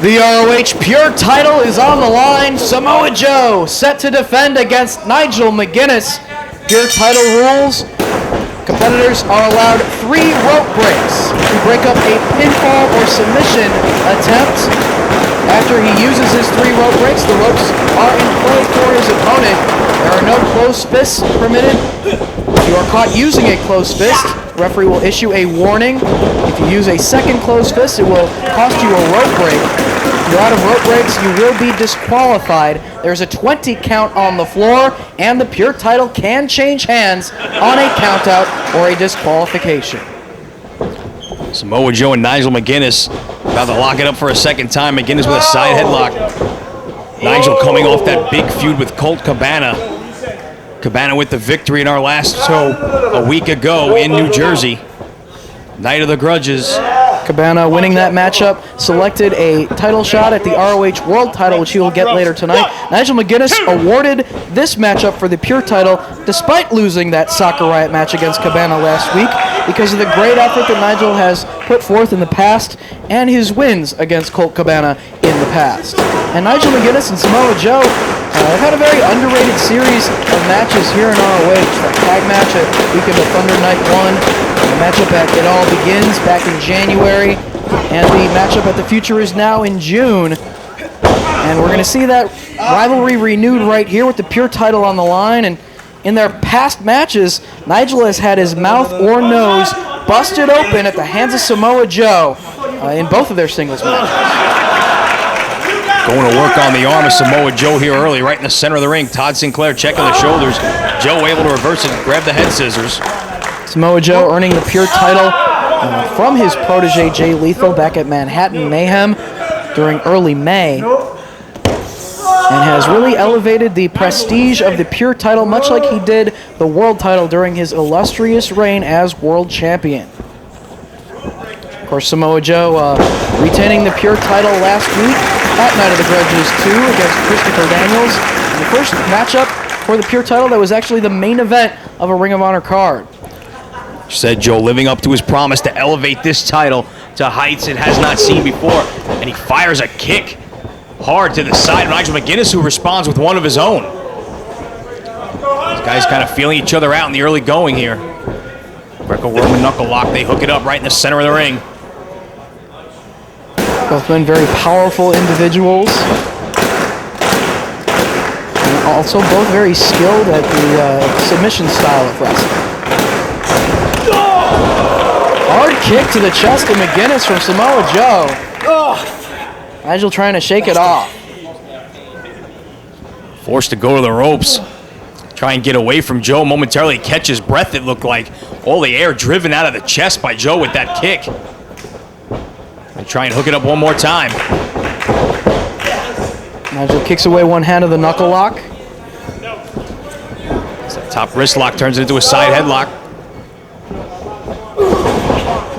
The ROH Pure title is on the line. Samoa Joe set to defend against Nigel McGuinness. Pure title rules. Competitors are allowed 3 rope breaks to break up a pinfall or submission attempt. After he uses his 3 rope breaks, the ropes are in play for his opponent. There are no closed fists permitted. If you are caught using a closed fist, the referee will issue a warning. If you use a second closed fist, it will cost you a rope break. If you're out of rope breaks, you will be disqualified. There's a 20 count on the floor, and the Pure title can change hands on a countout or a disqualification. Samoa Joe and Nigel McGuinness about to lock it up for a second time. McGuinness with a side headlock. Nigel coming off that big feud with Colt Cabana. Cabana with the victory in our last show a week ago in New Jersey. Night of the Grudges. Cabana winning that matchup, selected a title shot at the ROH World title, which he will get later tonight. Nigel McGuinness awarded this matchup for the Pure title, despite losing that Soccer Riot match against Cabana last week, because of the great effort that Nigel has put forth in the past and his wins against Colt Cabana in the past. And Nigel McGuinness and Samoa Joe have had a very underrated series of matches here in ROH. That tag match at Weekend of Thunder Night 1, the matchup at It All Begins back in January, and the matchup at The Future Is Now in June. And we're going to see that rivalry renewed right here with the Pure title on the line. And in their past matches, Nigel has had his mouth or nose busted open at the hands of Samoa Joe in both of their singles matches. Going to work on the arm of Samoa Joe here early, right in the center of the ring. Todd Sinclair checking the shoulders. Joe able to reverse it and grab the head scissors. Samoa Joe earning the Pure title from his protege Jay Lethal back at Manhattan Mayhem during early May, and has really elevated the prestige of the Pure title, much like he did the World title during his illustrious reign as World Champion. Of course, Samoa Joe retaining the Pure title last week at Night of the Grudges 2 against Christopher Daniels. The first matchup for the Pure title that was actually the main event of a Ring of Honor card. Said Joe living up to his promise to elevate this title to heights it has not seen before. And he fires a kick hard to the side of Nigel McGuinness, who responds with one of his own. These guys kind of feeling each other out in the early going here. Greco-Roman knuckle lock, they hook it up right in the center of the ring. Both men very powerful individuals. And also both very skilled at the submission style of wrestling. Hard kick to the chest of McGuinness from Samoa Joe. Nigel trying to shake it off. Forced to go to the ropes. Try and get away from Joe. Momentarily catch his breath, it looked like. All the air driven out of the chest by Joe with that kick. And try and hook it up one more time. Nigel kicks away one hand of the knuckle lock. So top wrist lock turns into a side headlock.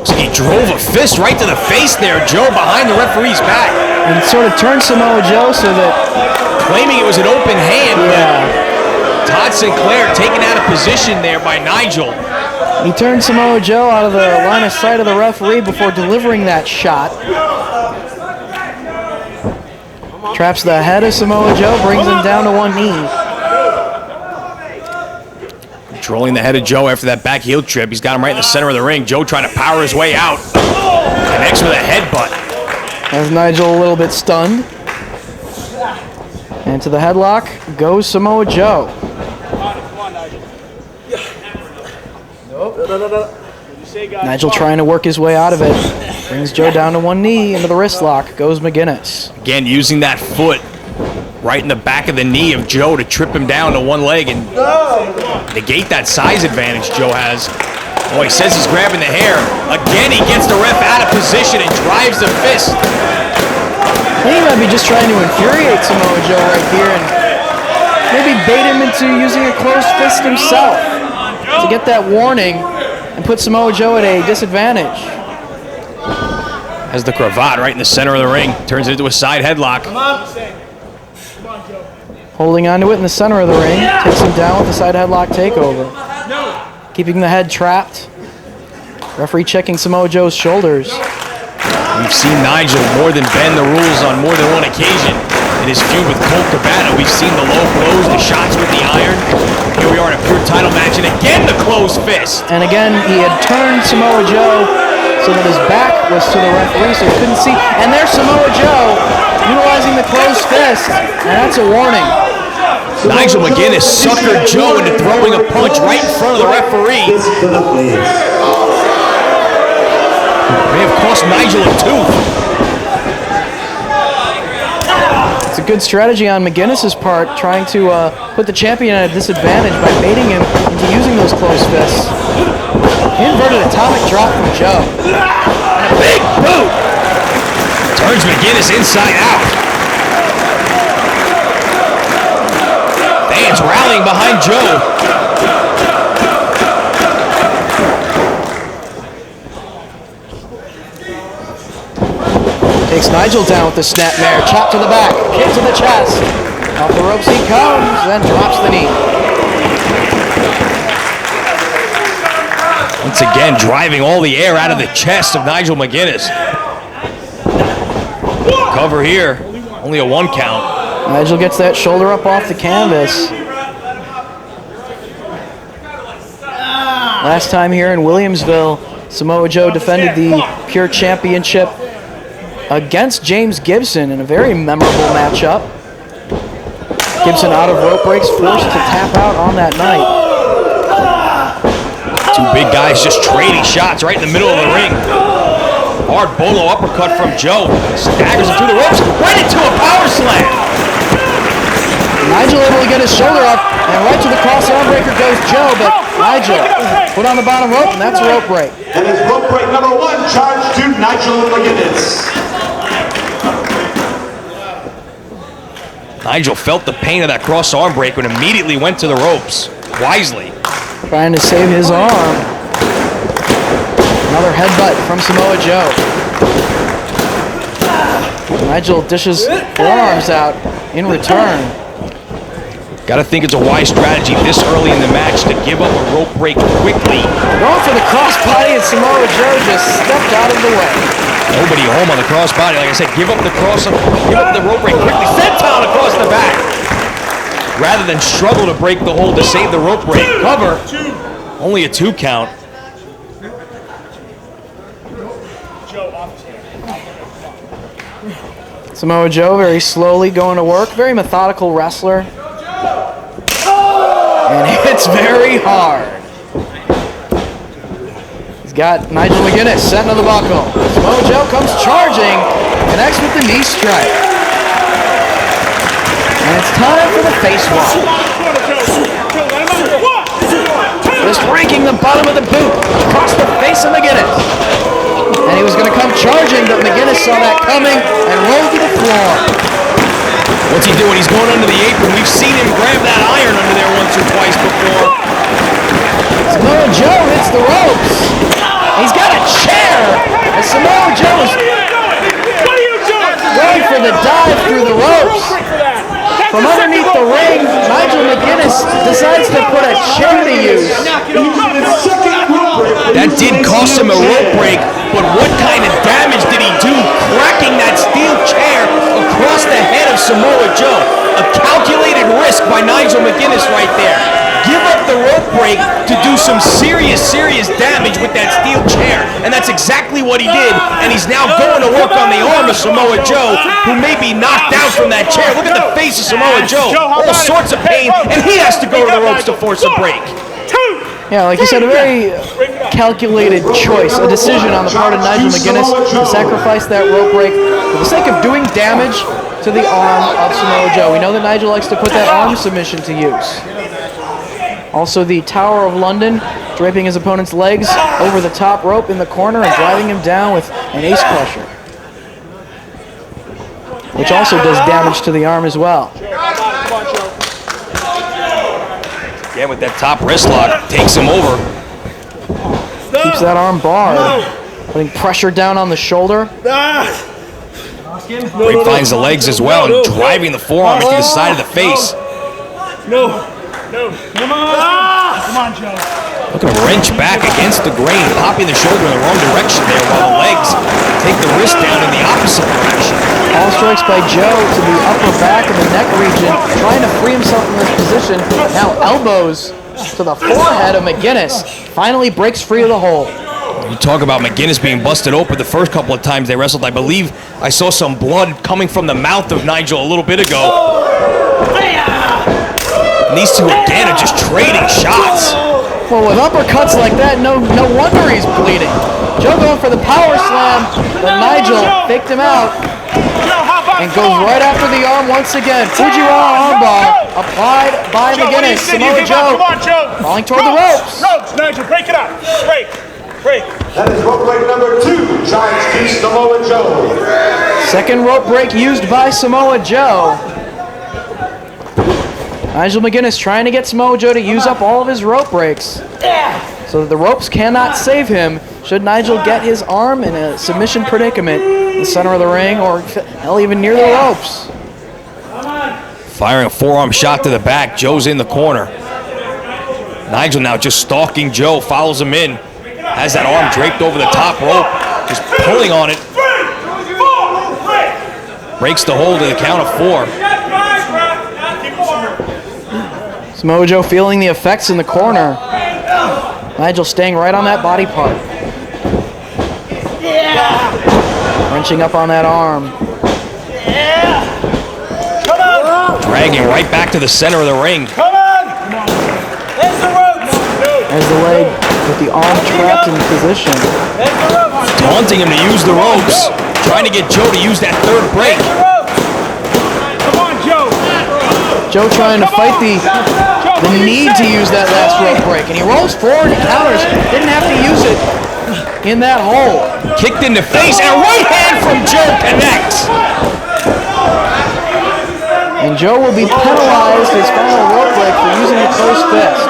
So he drove a fist right to the face there, Joe, behind the referee's back. And sort of turned Samoa Joe so that... Claiming it was an open hand, but Todd Sinclair taken out of position there by Nigel. He turned Samoa Joe out of the line of sight of the referee before delivering that shot. Traps the head of Samoa Joe, brings him down to one knee. Controlling the head of Joe after that back heel trip. He's got him right in the center of the ring. Joe trying to power his way out. Connects with a headbutt. As Nigel a little bit stunned. And to the headlock goes Samoa Joe. Nigel trying to work his way out of it. Brings Joe down to one knee. Into the wrist lock goes McGuinness. Again, using that foot right in the back of the knee of Joe to trip him down to one leg and negate that size advantage Joe has. Oh, he says he's grabbing the hair. Again, he gets the ref out of position and drives the fist. I think he might be just trying to infuriate Samoa Joe right here and maybe bait him into using a closed fist himself to get that warning and put Samoa Joe at a disadvantage. Has the cravat right in the center of the ring. Turns it into a side headlock. Holding onto it in the center of the ring. Takes him down with the side headlock takeover. Keeping the head trapped. Referee checking Samoa Joe's shoulders. We've seen Nigel more than bend the rules on more than one occasion. In his feud with Colt Cabana, we've seen the low blows, the shots with the iron. Here we are in a pure title match, and again the closed fist. And again, he had turned Samoa Joe so that his back was to the referee, so he couldn't see. And there's Samoa Joe utilizing the closed fist, and that's a warning. Nigel McGuinness suckered Joe into throwing a punch right in front of the referee. May have cost Nigel a tooth. It's a good strategy on McGuinness's part, trying to put the champion at a disadvantage by baiting him into using those closed fists. Inverted atomic drop from Joe. And a big boot! Turns McGuinness inside out. Fans rallying behind Joe. Takes Nigel down with the snapmare. Chop to the back. Kick to the chest. Off the ropes he comes, then drops the knee. Once again, driving all the air out of the chest of Nigel McGuinness. Cover here. Only a 1 count. Nigel gets that shoulder up off the canvas. Last time here in Williamsville, Samoa Joe defended the Pure Championship against James Gibson in a very memorable matchup. Gibson out of rope breaks, forced to tap out on that night. Two big guys just trading shots right in the middle of the ring. Hard bolo uppercut from Joe. Staggers him through the ropes, right into a power slam. Nigel able to get his shoulder up, and right to the cross arm breaker goes Joe, but Nigel put on the bottom rope, and that's a rope break. And it's rope break number 1, charged to Nigel McGuinness. Nigel felt the pain of that cross arm break and immediately went to the ropes, wisely. Trying to save his arm. Another headbutt from Samoa Joe. Nigel dishes forearms out in return. Gotta think it's a wise strategy this early in the match to give up a rope break quickly. Going for the crossbody, and Samoa Joe just stepped out of the way. Nobody home on the crossbody. Like I said, give up the rope break quickly. Senton across the back. Rather than struggle to break the hold to save the rope break. Cover. Only a 2 count. Samoa Joe very slowly going to work. Very methodical wrestler. And hits very hard. He's got Nigel McGuinness set into the buckle. Samoa Joe comes charging, connects with the knee strike. And it's time for the face walk. Just raking the bottom of the boot across the face of McGuinness. And he was going to come charging, but McGuinness saw that coming and rolled to the floor. What's he doing? He's going under the apron. We've seen him grab that iron under there once or twice before. Samoa Joe hits the ropes. He's got a chair. And Samoa Joe is going for the dive through the ropes. From underneath the ring, Nigel McGuinness decides to put a chair to use. That did cost him a rope break, but what kind of damage did he do cracking that steel chair across the head of Samoa Joe? A calculated risk by Nigel McGuinness right there. Give up the rope break to do some serious damage with that steel chair. And that's exactly what he did. And he's now going to work on the arm of Samoa Joe, who may be knocked out from that chair. Look at the face of Samoa Joe. All sorts of pain, and he has to go to the ropes to force a break. Yeah, like you said, a very calculated choice, a decision on the part of Nigel McGuinness to sacrifice that rope break for the sake of doing damage to the arm of Samoa Joe. We know that Nigel likes to put that arm submission to use. Also the Tower of London, draping his opponent's legs over the top rope in the corner and driving him down with an ace crusher, which also does damage to the arm as well. Yeah, with that top wrist lock, takes him over. Keeps that arm barred, putting pressure down on the shoulder. He finds the legs as well and driving the forearm into the side of the face. Come on, Joe. Looking to wrench back against the grain, popping the shoulder in the wrong direction there while the legs take the wrist down in the opposite direction. All strikes by Joe to the upper back of the neck region, trying to free himself from this position. Now elbows to the forehead of McGuiness. Finally breaks free of the hold. You talk about McGuiness being busted open the first couple of times they wrestled. I believe I saw some blood coming from the mouth of Nigel a little bit ago. And these two again are just trading shots. Well, with uppercuts like that, no wonder he's bleeding. Joe going for the power slam, but Nigel faked him out and goes right after the arm once again. Fujiwara armbar applied by McGuiness. Samoa Joe falling toward the ropes. Nigel, break it up. Break. That is rope break number 2, charge to Samoa Joe. Second rope break used by Samoa Joe. Nigel McGuiness trying to get Samoa Joe to use up all of his rope breaks so that the ropes cannot save him should Nigel get his arm in a submission predicament in the center of the ring or hell, even near the ropes. Firing a forearm shot to the back. Joe's in the corner. Nigel now just stalking Joe, follows him in. Has that arm draped over the top rope, just pulling on it. Breaks the hold at the count of 4. Samoa Joe feeling the effects in the corner. Nigel staying right on that body part. Wrenching up on that arm. Dragging right back to the center of the ring. As the leg with the arm trapped in position. Taunting him to use the ropes. Trying to get Joe to use that third break. Come on, Joe. Joe trying to fight the need to use that last rope break. And he rolls forward and counters. Didn't have to use it in that hole. Kicked in the face and a right hand from Joe connects. And Joe will be penalized his final rope break for using the closed fist.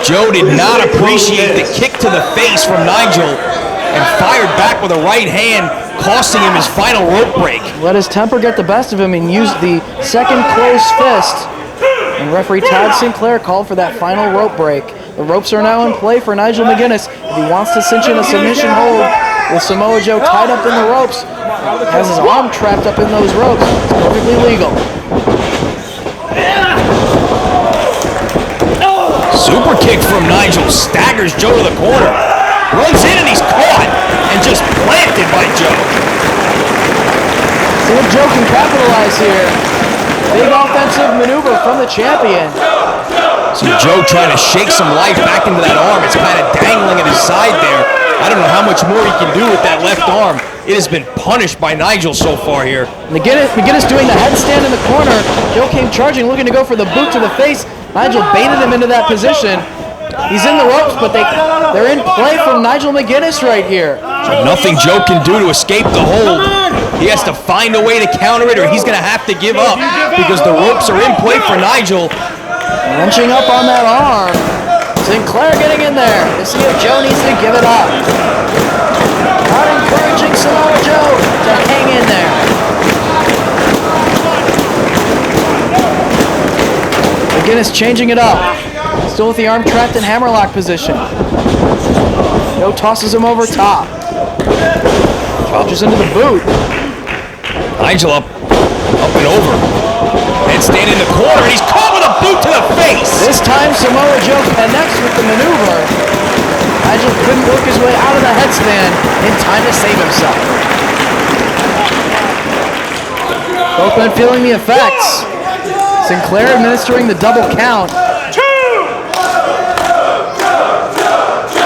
Joe did not appreciate the kick to the face from Nigel and fired back with a right hand, costing him his final rope break. Let his temper get the best of him and used the second closed fist. And referee Todd Sinclair called for that final rope break. The ropes are now in play for Nigel McGuiness. If he wants to cinch in a submission hold with Samoa Joe tied up in the ropes, has his arm trapped up in those ropes, it's perfectly legal. Super kick from Nigel, staggers Joe to the corner. Runs in and he's caught and just planted by Joe. See if Joe can capitalize here. Big offensive maneuver from the champion. So Joe trying to shake some life back into that arm. It's kind of dangling at his side there. I don't know how much more he can do with that left arm. It has been punished by Nigel so far here. McGuiness doing the headstand in the corner. Joe came charging, looking to go for the boot to the face. Nigel baited him into that position. He's in the ropes, but they're in play from Nigel McGuiness right here. So nothing Joe can do to escape the hold. He has to find a way to counter it or he's going to have to give up because the ropes are in play for Nigel. Wrenching up on that arm. Sinclair getting in there to see if Joe needs to give it up. Not encouraging Samoa Joe to hang in there. McGuiness changing it up. Still with the arm trapped in hammerlock position. Joe tosses him over top. Charges into the boot. Nigel up and over. Headstand in the corner, and he's caught with a boot to the face. This time Samoa Joe connects with the maneuver. Nigel couldn't work his way out of the headstand in time to save himself. Both men feeling the effects. Sinclair administering the double count.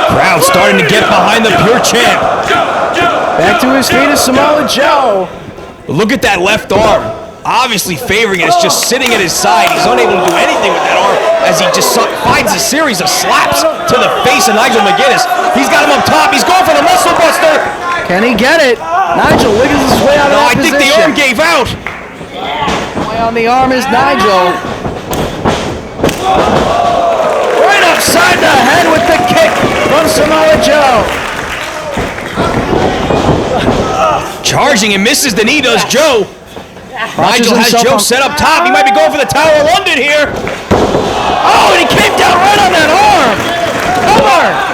Crowd starting to get behind the pure champ. Back to his feet is Samoa Joe. Look at that left arm. Obviously favoring it. It's just sitting at his side. He's unable to do anything with that arm as he just finds a series of slaps to the face of Nigel McGuiness. He's got him up top. He's going for the muscle buster. Can he get it? Nigel wiggles his way out of that position. I think the arm gave out. Way on the arm is Nigel. Right upside the head with the kick from Samoa Joe. Charging and misses the knee, does Joe. Nigel has Joe set up top. He might be going for the Tower of London here. Oh, and he came down right on that arm. over!